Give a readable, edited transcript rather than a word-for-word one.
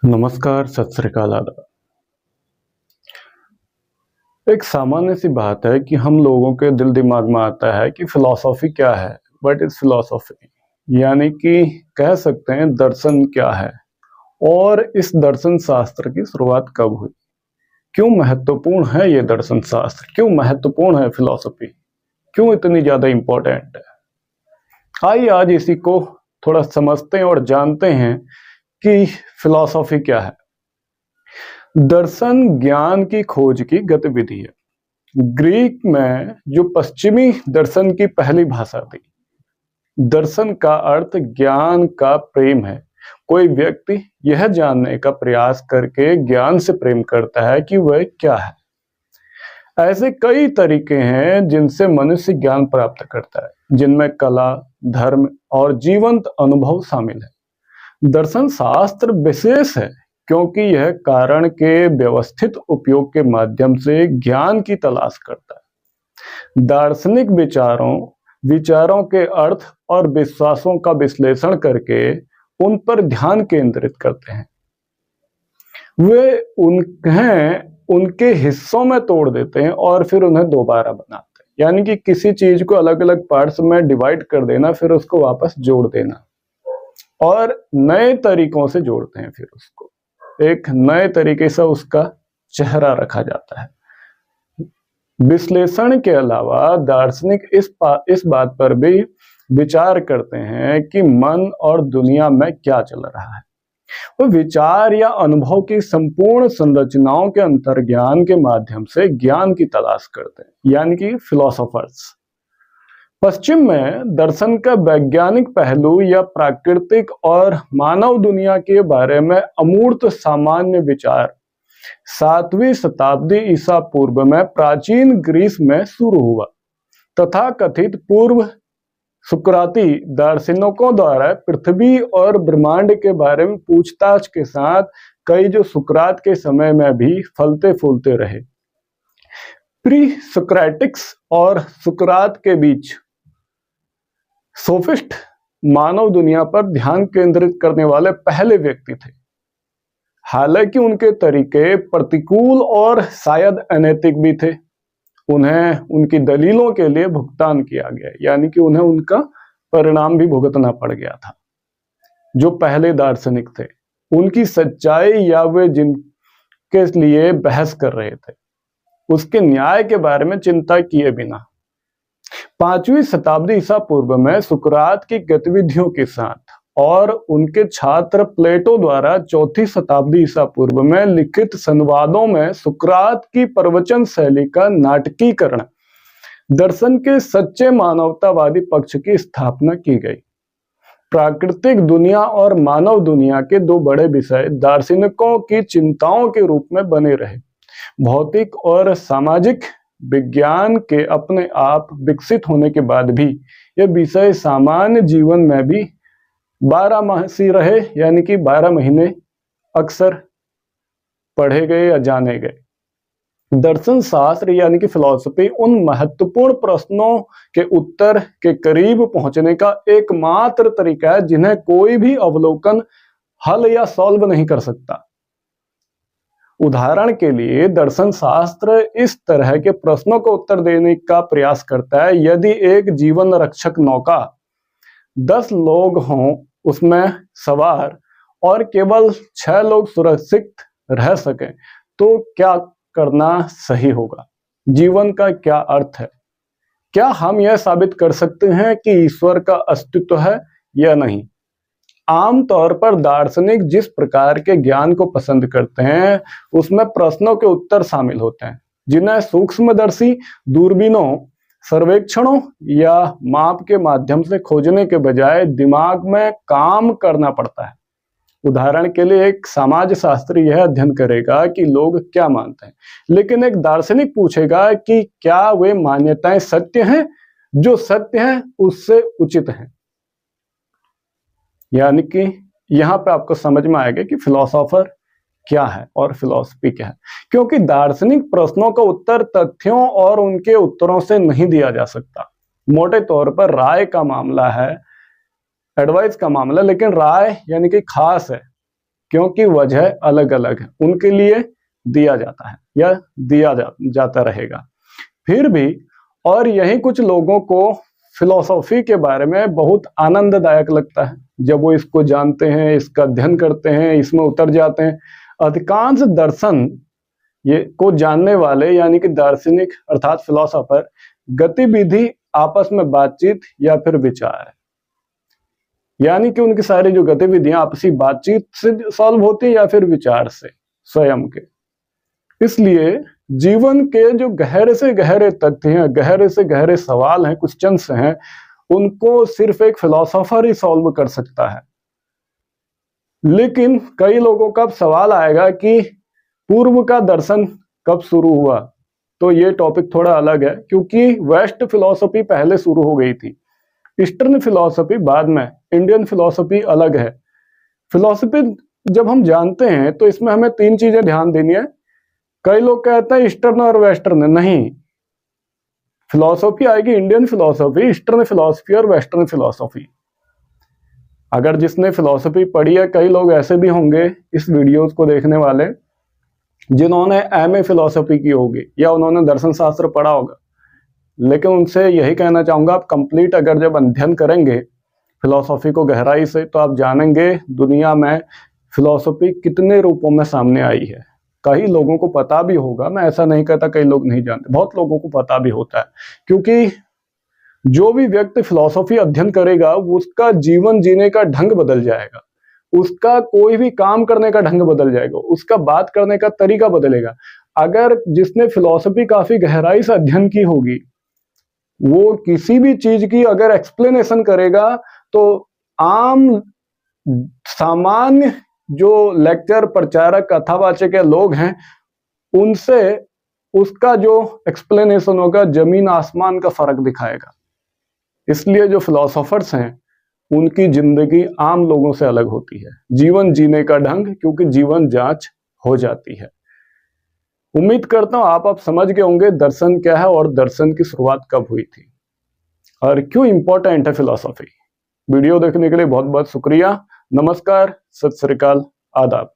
नमस्कार, सत श्री अकाल, आदाब। एक सामान्य सी बात है कि हम लोगों के दिल दिमाग में आता है कि फिलॉसफी क्या है। What is philosophy? यानी कि कह सकते हैं दर्शन क्या है और इस दर्शन शास्त्र की शुरुआत कब हुई, क्यों महत्वपूर्ण है ये दर्शन शास्त्र, क्यों महत्वपूर्ण है फिलॉसफी, क्यों इतनी ज्यादा इंपॉर्टेंट है। आइए आज इसी को थोड़ा समझते हैं और जानते हैं कि फिलॉसफी क्या है। दर्शन ज्ञान की खोज की गतिविधि है। ग्रीक में जो पश्चिमी दर्शन की पहली भाषा थी, दर्शन का अर्थ ज्ञान का प्रेम है। कोई व्यक्ति यह जानने का प्रयास करके ज्ञान से प्रेम करता है कि वह क्या है। ऐसे कई तरीके हैं जिनसे मनुष्य ज्ञान प्राप्त करता है, जिनमें कला, धर्म और जीवंत अनुभव शामिल है। दर्शन शास्त्र विशेष है क्योंकि यह कारण के व्यवस्थित उपयोग के माध्यम से ज्ञान की तलाश करता है। दार्शनिक विचारों के अर्थ और विश्वासों का विश्लेषण करके उन पर ध्यान केंद्रित करते हैं। वे उन्हें उनके हिस्सों में तोड़ देते हैं और फिर उन्हें दोबारा बनाते हैं। यानी कि किसी चीज को अलग अलग पार्ट्स में डिवाइड कर देना, फिर उसको वापस जोड़ देना और नए तरीकों से जोड़ते हैं। फिर उसको एक नए तरीके से उसका चेहरा रखा जाता है। विश्लेषण के अलावा दार्शनिक इस बात पर भी विचार करते हैं कि मन और दुनिया में क्या चल रहा है। वो विचार या अनुभव की संपूर्ण संरचनाओं के अंतर्ज्ञान के माध्यम से ज्ञान की तलाश करते हैं, यानी कि फिलोसोफर्स। पश्चिम में दर्शन का वैज्ञानिक पहलू या प्राकृतिक और मानव दुनिया के बारे में अमूर्त सामान्य विचार 7वीं शताब्दी ईसा पूर्व में प्राचीन ग्रीस में शुरू हुआ। तथा कथित पूर्व सुकराती दार्शनिकों द्वारा पृथ्वी और ब्रह्मांड के बारे में पूछताछ के साथ कई जो सुकरात के समय में भी फलते फूलते रहे। प्री सुक्रेटिक्स और सुकरात के बीच सोफिस्ट मानव दुनिया पर ध्यान केंद्रित करने वाले पहले व्यक्ति थे। हालांकि उनके तरीके प्रतिकूल और शायद अनैतिक भी थे। उन्हें उनकी दलीलों के लिए भुगतान किया गया, यानी कि उन्हें उनका परिणाम भी भुगतना पड़ गया था। जो पहले दार्शनिक थे, उनकी सच्चाई या वे जिनके लिए बहस कर रहे थे, उसके न्याय के बारे में चिंता किए बिना 5वीं शताब्दी ईसा पूर्व में सुकरात की गतिविधियों के साथ और उनके छात्र प्लेटो द्वारा 4वीं शताब्दी ईसा पूर्व में लिखित संवादों में सुकरात की प्रवचन शैली का नाटकीकरण दर्शन के सच्चे मानवतावादी पक्ष की स्थापना की गई। प्राकृतिक दुनिया और मानव दुनिया के दो बड़े विषय दार्शनिकों की चिंताओं के रूप में बने रहे। भौतिक और सामाजिक विज्ञान के अपने आप विकसित होने के बाद भी यह विषय सामान्य जीवन में भी 12 मासी रहे, यानी कि 12 महीने अक्सर पढ़े गए या जाने गए। दर्शन शास्त्र यानी कि फिलॉसफी उन महत्वपूर्ण प्रश्नों के उत्तर के करीब पहुंचने का एकमात्र तरीका है जिन्हें कोई भी अवलोकन हल या सॉल्व नहीं कर सकता। उदाहरण के लिए दर्शन शास्त्र इस तरह के प्रश्नों का उत्तर देने का प्रयास करता है, यदि एक जीवन रक्षक नौका 10 लोग हों उसमें सवार और केवल 6 लोग सुरक्षित रह सकें तो क्या करना सही होगा? जीवन का क्या अर्थ है? क्या हम यह साबित कर सकते हैं कि ईश्वर का अस्तित्व है या नहीं? आमतौर पर दार्शनिक जिस प्रकार के ज्ञान को पसंद करते हैं उसमें प्रश्नों के उत्तर शामिल होते हैं, जिन्हें सूक्ष्मदर्शी दूरबीनों, सर्वेक्षणों या माप के माध्यम से खोजने के बजाय दिमाग में काम करना पड़ता है। उदाहरण के लिए एक समाज शास्त्री यह अध्ययन करेगा कि लोग क्या मानते हैं, लेकिन एक दार्शनिक पूछेगा कि क्या वे मान्यताएं सत्य हैं, जो सत्य हैं उससे उचित हैं। यानी कि यहाँ पे आपको समझ में आएगा कि फिलोसोफर क्या है और फिलॉसफी क्या है, क्योंकि दार्शनिक प्रश्नों का उत्तर तथ्यों और उनके उत्तरों से नहीं दिया जा सकता। मोटे तौर पर राय का मामला है, एडवाइस का मामला, लेकिन राय यानी कि खास है, क्योंकि वजह अलग अलग है, उनके लिए दिया जाता है या जाता रहेगा। फिर भी और यही कुछ लोगों को फिलॉसफी के बारे में बहुत आनंददायक लगता है जब वो इसको जानते हैं, इसका अध्ययन करते हैं, इसमें उतर जाते हैं। अधिकांश दर्शन ये को जानने वाले यानी कि दार्शनिक अर्थात फिलोसोफर गतिविधि आपस में बातचीत या फिर विचार है, यानी कि उनकी सारी जो गतिविधियां आपसी बातचीत से सॉल्व होती है या फिर विचार से स्वयं के। इसलिए जीवन के जो गहरे से गहरे तथ्य हैं, गहरे से गहरे सवाल हैं, क्वेश्चंस हैं, उनको सिर्फ एक फिलोसोफर ही सॉल्व कर सकता है। लेकिन कई लोगों का सवाल आएगा कि पूर्व का दर्शन कब शुरू हुआ, तो ये टॉपिक थोड़ा अलग है क्योंकि वेस्ट फिलॉसफी पहले शुरू हो गई थी, ईस्टर्न फिलॉसफी बाद में, इंडियन फिलॉसफी अलग है। फिलॉसफी जब हम जानते हैं तो इसमें हमें तीन चीजें ध्यान देनी है। कई लोग कहते हैं ईस्टर्न और वेस्टर्न, नहीं, फिलॉसफी आएगी इंडियन फिलॉसफी, ईस्टर्न फिलॉसफी और वेस्टर्न फिलॉसफी। अगर जिसने फिलॉसफी पढ़ी है, कई लोग ऐसे भी होंगे इस वीडियोस को देखने वाले जिन्होंने एमए फिलॉसफी की होगी या उन्होंने दर्शन शास्त्र पढ़ा होगा, लेकिन उनसे यही कहना चाहूंगा, आप कंप्लीट अगर जब अध्ययन करेंगे फिलॉसफी को गहराई से तो आप जानेंगे दुनिया में फिलॉसफी कितने रूपों में सामने आई है। कई लोगों को पता भी होगा, मैं ऐसा नहीं कहता कई लोग नहीं जानते, बहुत लोगों को पता भी होता है, क्योंकि जो भी व्यक्ति फिलॉसफी अध्ययन करेगा उसका जीवन जीने का ढंग बदल जाएगा, उसका कोई भी काम करने का ढंग बदल जाएगा, उसका बात करने का तरीका बदलेगा। अगर जिसने फिलॉसफी काफी गहराई से अध्ययन की होगी, वो किसी भी चीज की अगर एक्सप्लेनेशन करेगा तो आम सामान्य जो लेक्चर प्रचारक कथावाचक लोग हैं उनसे उसका जो एक्सप्लेनेशन होगा जमीन आसमान का फर्क दिखाएगा। इसलिए जो फिलोसोफर्स हैं उनकी जिंदगी आम लोगों से अलग होती है, जीवन जीने का ढंग, क्योंकि जीवन जांच हो जाती है। उम्मीद करता हूं आप समझ गए होंगे दर्शन क्या है और दर्शन की शुरुआत कब हुई थी और क्यों इंपॉर्टेंट है फिलॉसफी। वीडियो देखने के लिए बहुत बहुत शुक्रिया। नमस्कार, सत श्री अकाल, आदाब।